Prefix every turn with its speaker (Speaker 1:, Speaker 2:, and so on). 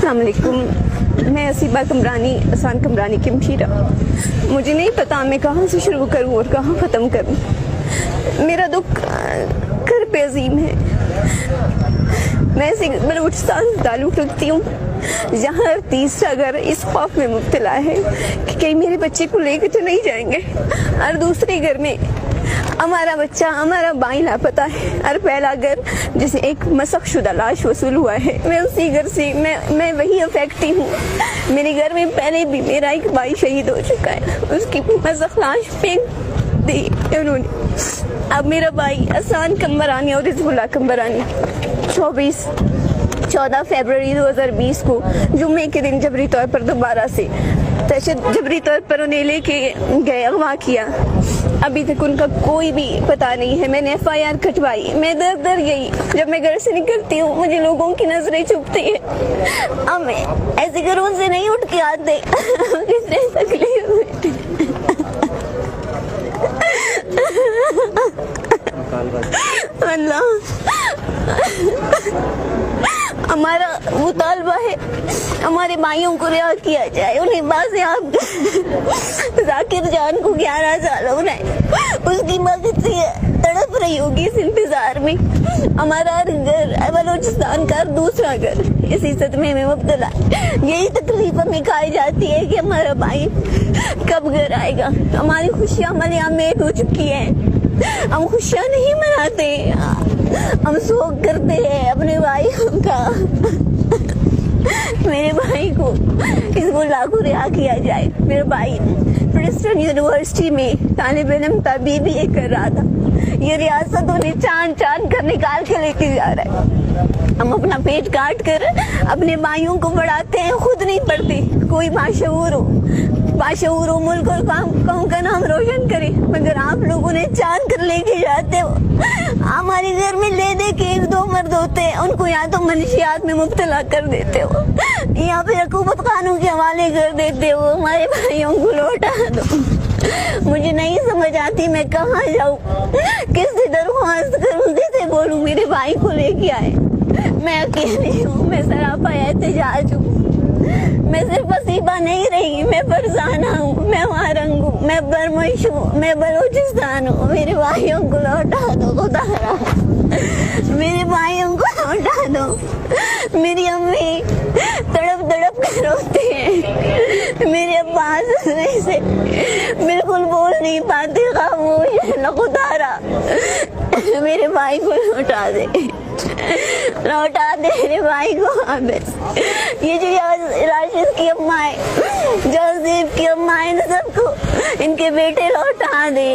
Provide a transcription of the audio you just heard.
Speaker 1: अस्सलाम वालेकुम। मैं असीबा कमरानी, आसान कमरानी की मशीरा। मुझे नहीं पता मैं कहाँ से शुरू करूँ और कहाँ ख़त्म करूँ। मेरा दुख घर पे अजीम है। मैं ऐसे बलूचिस्तान से ताल्लुक़ रखती हूँ जहाँ हर तीसरा घर इस खौफ में मुब्तला है कि कहीं मेरे बच्चे को लेकर तो नहीं जाएंगे। और दूसरे घर में हमारा बच्चा, हमारा भाई लापता है। और पहला घर जिसे एक मसख शुदा लाश वसूल हुआ है, मैं उसी घर से मैं वही अफेक्टी हूँ। मेरे घर में पहले भी मेरा एक भाई शहीद हो चुका है, उसकी मसख लाश फेंक दी उन्होंने। अब मेरा भाई आसान कमरानी और रिजवुल्लाह कमरानी 14 फरवरी 2020 को जुम्मे के दिन जबरी तौर पर दोबारा से जबरी तौर पर उन्हें लेके गए, अगवा किया। अभी तक उनका कोई भी पता नहीं है। मैंने FIR कटवाई, मैं दर गई। जब मैं घर से निकलती हूँ मुझे लोगों की नजरें चुभती हैं। अब मैं ऐसे घरों से नहीं उठ के आते कितने तकलीफ। अल्लाह, हमारा मुतालबा है हमारे भाइयों को रिहा किया जाए। उन्हें बाज़ियाब जाकिर जान को 11 साल हो रहे हैं, उसकी मदद से तड़प रही होगी इस इंतजार में। हमारा घर बलूचिस्तान का दूसरा घर इसी सदमे में मुब्तला। यही तकलीफ हमें खाई जाती है कि हमारा भाई कब घर आएगा। हमारी खुशियाँ मलियामेट हो चुकी हैं। हम खुशियाँ नहीं मनाते, हम शोक करते हैं अपने भाइयों का। मेरे भाई को हिज़्बुल्लाह को रिहा किया जाए। मेरा भाई प्रिंसटन यूनिवर्सिटी में तालिब इल्म था, BBA कर रहा था। ये रियासत उन्हें चांद कर निकाल के लेके जा रहा है। हम अपना पेट काट कर अपने भाइयों को बढ़ाते हैं, खुद नहीं पढ़ते। कोई बाशऊर हो मुल्क और कौम का नाम रोशन करे, मगर आप लोग उन्हें चांद कर लेके जाते हो। हमारे घर में ले दे के 1-2 मर्द होते हैं, उनको या तो मनशियात में मुब्तला कर देते हो या फिर हुकूमत कानून के हवाले कर देते हो। हमारे भाइयों को लौटा दो। मुझे नहीं समझ आती मैं कहाँ जाऊँ, किससे दरख्वास्त करूँ, किससे बोलूँ मेरे भाई को लेके आए। मैं अकेली हूँ, मैं सरापा एहतिजाज हूँ। मैं सिर्फ असीबा नहीं रही, मैं फरजाना हूँ, मैं वारंग हूँ, मैं बरमश हूँ, मैं बलूचिस्तान हूँ। मेरे भाइयों को लौटा दो खुदारा, मेरे भाइयों को लौटा दो। मेरी अम्मी तड़प कर रोती है, मेरे अब्बा हंसने से बिल्कुल बोल नहीं पाते, खामोश है। खुदारा मेरे भाई को लौटा दे मेरे भाई को वापस। ये जो राशिद की अम्मा है, जोसेफ की अम्मा है, सबको इनके बेटे लौटा दे।